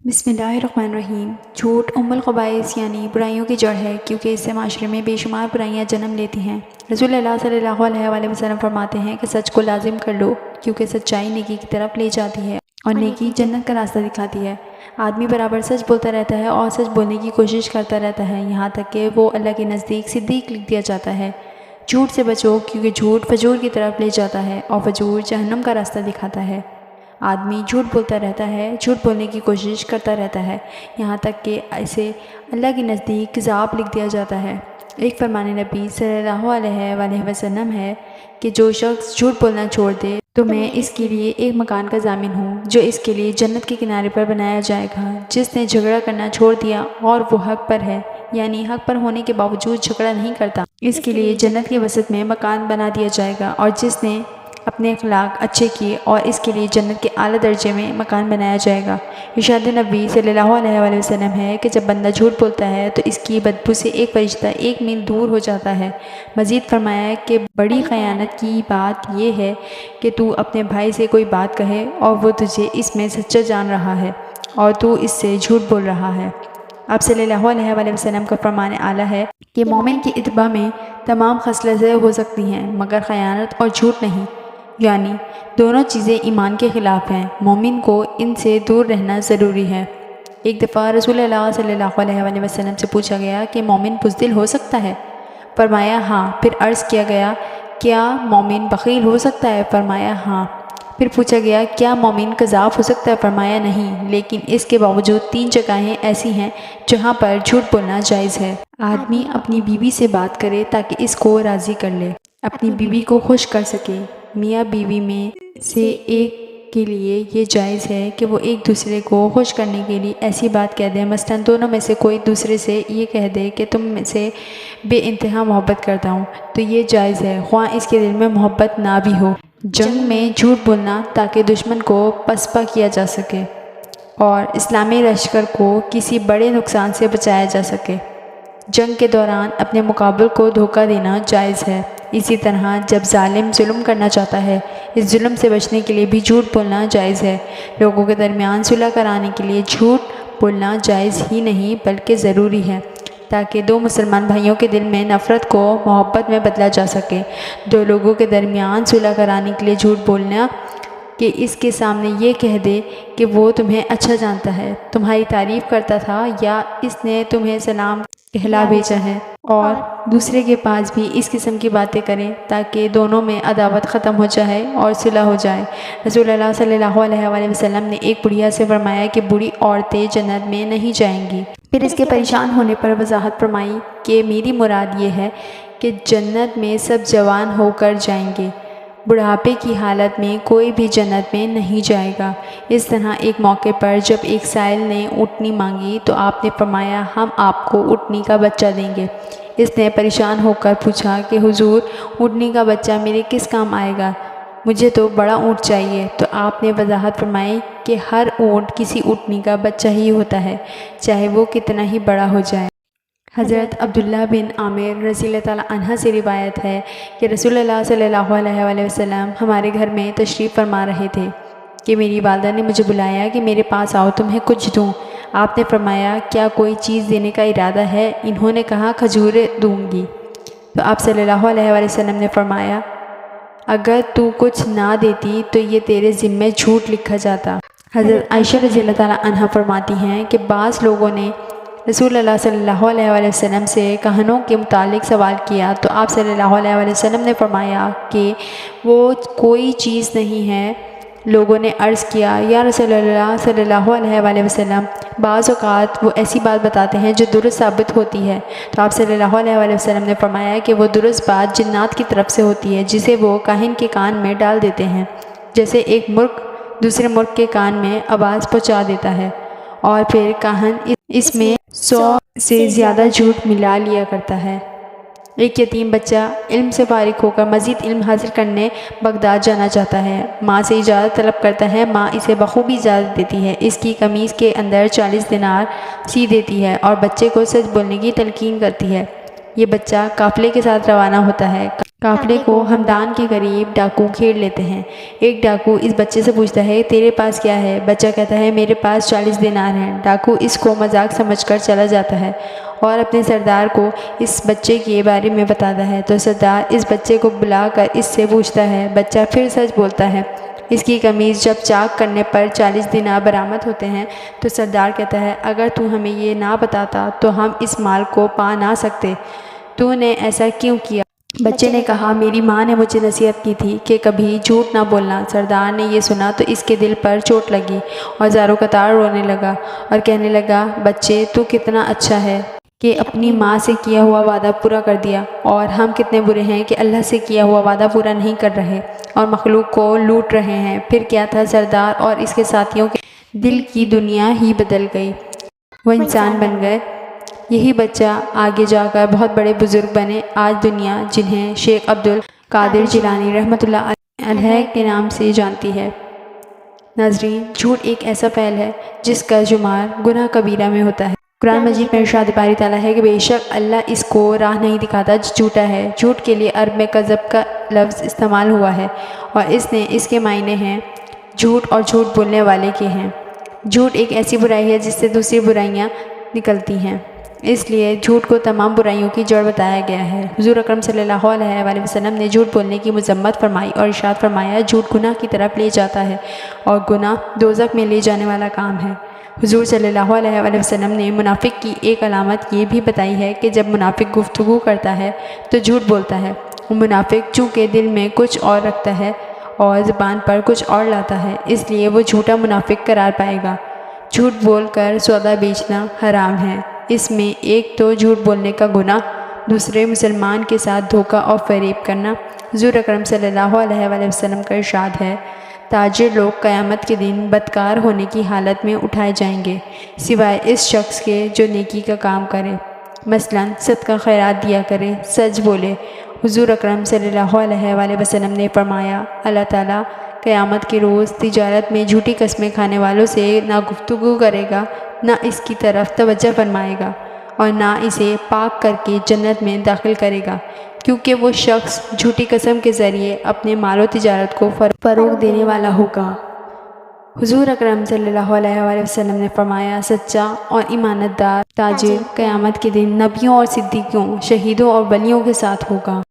بسم اللہ الرحمن الرحیم۔ جھوٹ ام الخبائث یعنی برائیوں کی جڑ ہے، کیونکہ اس سے معاشرے میں بے شمار برائیاں جنم لیتی ہیں۔ رسول اللہ صلی اللہ علیہ وآلہ وسلم فرماتے ہیں کہ سچ کو لازم کر لو، کیونکہ سچائی نیکی کی طرف لے جاتی ہے اور نیکی جنت کا راستہ دکھاتی ہے۔ آدمی برابر سچ بولتا رہتا ہے اور سچ بولنے کی کوشش کرتا رہتا ہے، یہاں تک کہ وہ اللہ کے نزدیک صدیق لکھ دیا جاتا ہے۔ جھوٹ سے بچو، کیونکہ جھوٹ فجور کی طرف لے جاتا ہے اور فجور جہنم کا راستہ دکھاتا ہے۔ آدمی جھوٹ بولتا رہتا ہے، جھوٹ بولنے کی کوشش کرتا رہتا ہے، یہاں تک کہ اسے اللہ کے نزدیک کذاب لکھ دیا جاتا ہے۔ ایک فرمان نبی صلی اللہ علیہ وآلہ وسلم ہے کہ جو شخص جھوٹ بولنا چھوڑ دے تو میں اس کے لیے ایک مکان کا ضامن ہوں جو اس کے لیے جنت کے کنارے پر بنایا جائے گا۔ جس نے جھگڑا کرنا چھوڑ دیا اور وہ حق پر ہے، یعنی حق پر ہونے کے باوجود جھگڑا نہیں کرتا، اس کے لیے جنت کے وسط میں مکان بنا دیا جائے گا۔ اور جس نے اپنے اخلاق اچھے کیے اور اس کے لیے جنت کے اعلیٰ درجے میں مکان بنایا جائے گا۔ ارشاد نبی صلی اللہ علیہ وآلہ وسلم ہے کہ جب بندہ جھوٹ بولتا ہے تو اس کی بدبو سے ایک فرشتہ 1 میل دور ہو جاتا ہے۔ مزید فرمایا کہ بڑی خیانت کی بات یہ ہے کہ تو اپنے بھائی سے کوئی بات کہے اور وہ تجھے اس میں سچا جان رہا ہے اور تو اس سے جھوٹ بول رہا ہے۔ آپ صلی اللہ علیہ وآلہ وسلم کا فرمان اعلیٰ ہے کہ مومن کی اتباع میں تمام خصلتیں ہو سکتی ہیں مگر خیانت اور جھوٹ نہیں، یعنی دونوں چیزیں ایمان کے خلاف ہیں، مومن کو ان سے دور رہنا ضروری ہے۔ ایک دفعہ رسول اللہ صلی اللہ علیہ وآلہ وسلم سے پوچھا گیا کہ مومن بزدل ہو سکتا ہے؟ فرمایا ہاں۔ پھر عرض کیا گیا کیا مومن بخیل ہو سکتا ہے؟ فرمایا ہاں۔ پھر پوچھا گیا کیا مومن کذاب ہو سکتا ہے؟ فرمایا نہیں، لیکن اس کے باوجود 3 جگہیں ایسی ہیں جہاں پر جھوٹ بولنا جائز ہے۔ آدمی اپنی بیوی سے بات کرے تاکہ اس کو راضی کر لے، اپنی بیوی کو خوش کر سکے۔ میاں بیوی میں سے ایک کے لیے یہ جائز ہے کہ وہ ایک دوسرے کو خوش کرنے کے لیے ایسی بات کہہ دیں، مثلاً دونوں میں سے کوئی دوسرے سے یہ کہہ دے کہ تم میں سے بے انتہا محبت کرتا ہوں، تو یہ جائز ہے، خواہ اس کے دل میں محبت نہ بھی ہو۔ جنگ میں جھوٹ بولنا تاکہ دشمن کو پسپا کیا جا سکے اور اسلامی لشکر کو کسی بڑے نقصان سے بچایا جا سکے۔ جنگ کے دوران اپنے مقابل کو دھوکہ دینا جائز ہے۔ اسی طرح جب ظالم ظلم کرنا چاہتا ہے، اس ظلم سے بچنے کے لیے بھی جھوٹ بولنا جائز ہے۔ لوگوں کے درمیان صلح کرانے کے لیے جھوٹ بولنا جائز ہی نہیں بلکہ ضروری ہے، تاکہ 2 مسلمان بھائیوں کے دل میں نفرت کو محبت میں بدلا جا سکے۔ 2 لوگوں کے درمیان صلح کرانے کے لیے جھوٹ بولنا کہ اس کے سامنے یہ کہہ دے کہ وہ تمہیں اچھا جانتا ہے، تمہاری تعریف کرتا تھا یا اس نے تمہیں سلام کہلا بھیجا ہے، اور دوسرے کے پاس بھی اس قسم کی باتیں کریں تاکہ دونوں میں عداوت ختم ہو جائے اور صلح ہو جائے۔ رسول اللہ صلی اللہ علیہ وآلہ وسلم نے ایک بڑھیا سے فرمایا کہ بری عورتیں جنت میں نہیں جائیں گی۔ پھر اس کے پریشان ہونے پر وضاحت فرمائی کہ میری مراد یہ ہے کہ جنت میں سب جوان ہو کر جائیں گے، بڑھاپے کی حالت میں کوئی بھی جنت میں نہیں جائے گا۔ اس طرح ایک موقع پر جب ایک سائل نے اونٹنی مانگی تو آپ نے فرمایا ہم آپ کو اونٹنی کا بچہ دیں گے۔ اس نے پریشان ہو کر پوچھا کہ حضور اونٹنی کا بچہ میرے کس کام آئے گا؟ مجھے تو بڑا اونٹ چاہیے۔ تو آپ نے وضاحت فرمائی کہ ہر اونٹ کسی اونٹنی کا بچہ ہی ہوتا ہے، چاہے وہ کتنا ہی بڑا ہو جائے۔ حضرت عبداللہ بن عامر رضی اللہ تعالیٰ عنہ سے روایت ہے کہ رسول اللہ صلی اللہ علیہ وآلہ وسلم ہمارے گھر میں تشریف فرما رہے تھے کہ میری والدہ نے مجھے بلایا کہ میرے پاس آؤ تمہیں کچھ دوں۔ آپ نے فرمایا کیا کوئی چیز دینے کا ارادہ ہے؟ انہوں نے کہا کھجوریں دوں گی۔ تو آپ صلی اللہ علیہ وآلہ وسلم نے فرمایا اگر تو کچھ نہ دیتی تو یہ تیرے ذمے جھوٹ لکھا جاتا۔ حضرت عائشہ رضی اللہ تعالیٰ عنہ فرماتی ہیں کہ بعض لوگوں نے رسول اللہ صلی اللہ علیہ وآلہ وسلم سے کہنوں کے متعلق سوال کیا تو آپ صلی اللہ علیہ وآلہ وسلم نے فرمایا کہ وہ کوئی چیز نہیں ہے۔ لوگوں نے عرض کیا یا رسول اللہ صلی اللہ علیہ وآلہ وسلم بعض اوقات وہ ایسی بات بتاتے ہیں جو درست ثابت ہوتی ہے، تو آپ صلی اللہ علیہ وآلہ وسلم نے فرمایا کہ وہ درست بات جنات کی طرف سے ہوتی ہے جسے وہ کاہن کے کان میں ڈال دیتے ہیں، جیسے ایک مرغ دوسرے مرغ کے کان میں آواز پہنچا دیتا ہے اور پھر کاہن اس میں 100 سے زیادہ جھوٹ ملا لیا کرتا ہے۔ ایک یتیم بچہ علم سے فارغ ہو کر مزید علم حاصل کرنے بغداد جانا چاہتا ہے، ماں سے اجازت طلب کرتا ہے، ماں اسے بخوبی اجازت دیتی ہے، اس کی قمیص کے اندر 40 دینار سی دیتی ہے اور بچے کو سچ بولنے کی تلقین کرتی ہے۔ یہ بچہ قافلے کے ساتھ روانہ ہوتا ہے۔ قافلے کو ہمدان کے قریب ڈاکو گھیر لیتے ہیں۔ ایک ڈاکو اس بچے سے پوچھتا ہے تیرے پاس کیا ہے؟ بچہ کہتا ہے میرے پاس 40 دینار ہیں۔ ڈاکو اس کو مذاق سمجھ کر چلا جاتا ہے اور اپنے سردار کو اس بچے کے بارے میں بتاتا ہے تو سردار اس بچے کو بلا کر اس سے پوچھتا ہے۔ بچہ پھر سچ بولتا ہے۔ اس کی قمیض جب چاک کرنے پر 40 دینار برآمد ہوتے ہیں تو سردار کہتا ہے اگر تو ہمیں یہ نہ بتاتا تو ہم اس مال کو پا نہ سکتے، تو نے ایسا کیوں کیا؟ بچے نے کہا میری ماں نے مجھے نصیحت کی تھی کہ کبھی جھوٹ نہ بولنا۔ سردار نے یہ سنا تو اس کے دل پر چوٹ لگی اور زاروں قطار رونے لگا اور کہنے لگا بچے تو کتنا اچھا ہے کہ اپنی ماں سے کیا ہوا وعدہ پورا کر دیا، اور ہم کتنے برے ہیں کہ اللہ سے کیا ہوا وعدہ پورا نہیں کر رہے اور مخلوق کو لوٹ رہے ہیں۔ پھر کیا تھا، سردار اور اس کے ساتھیوں کے دل کی دنیا ہی بدل گئی، وہ انسان بن گئے۔ یہی بچہ آگے جا کر بہت بڑے بزرگ بنے۔ آج دنیا جنہیں شیخ عبد القادر جیلانی رحمۃ اللہ علیہ کے نام سے جانتی ہے۔ ناظرین، جھوٹ ایک ایسا فعل ہے جس کا شمار گناہ کبیرہ میں ہوتا ہے۔ قرآن مجید میں ارشاد باری تعالیٰ ہے کہ بے شک اللہ اس کو راہ نہیں دکھاتا جو جھوٹا ہے۔ جھوٹ کے لیے عرب میں کذب کا لفظ استعمال ہوا ہے اور اس کے معنی ہیں جھوٹ اور جھوٹ بولنے والے کے ہیں۔ جھوٹ ایک ایسی برائی ہے جس سے دوسری برائیاں نکلتی ہیں، اس لیے جھوٹ کو تمام برائیوں کی جڑ بتایا گیا ہے۔ حضور اکرم صلی اللہ علیہ وآلہ وسلم نے جھوٹ بولنے کی مذمت فرمائی اور ارشاد فرمایا جھوٹ گناہ کی طرف لے جاتا ہے اور گناہ دوزخ میں لے جانے والا کام ہے۔ حضور صلی اللہ علیہ وآلہ وسلم نے منافق کی ایک علامت یہ بھی بتائی ہے کہ جب منافق گفتگو کرتا ہے تو جھوٹ بولتا ہے۔ منافق چونکہ دل میں کچھ اور رکھتا ہے اور زبان پر کچھ اور لاتا ہے، اس لیے وہ جھوٹا منافق قرار پائے گا۔ جھوٹ بول کر سودا بیچنا حرام ہے۔ اس میں ایک تو جھوٹ بولنے کا گناہ، دوسرے مسلمان کے ساتھ دھوکہ اور فریب کرنا۔ حضور اکرم صلی اللہ علیہ وآلہ وسلم کا ارشاد ہے تاجر لوگ قیامت کے دن بدکار ہونے کی حالت میں اٹھائے جائیں گے سوائے اس شخص کے جو نیکی کا کام کرے، مثلا صدقہ خیرات دیا کرے، سچ بولے۔ حضور اکرم صلی اللہ علیہ وآلہ وسلم نے فرمایا اللہ تعالیٰ قیامت کے روز تجارت میں جھوٹی قسمیں کھانے والوں سے نہ گفتگو کرے گا، نہ اس کی طرف توجہ فرمائے گا اور نہ اسے پاک کر کے جنت میں داخل کرے گا، کیونکہ وہ شخص جھوٹی قسم کے ذریعے اپنے مال و تجارت کو فروغ دینے والا ہوگا۔ حضور اکرم صلی اللہ علیہ وآلہ وسلم نے فرمایا سچا اور ایمانت دار تاجر قیامت کے دن نبیوں اور صدیقوں، شہیدوں اور ولیوں کے ساتھ ہوگا۔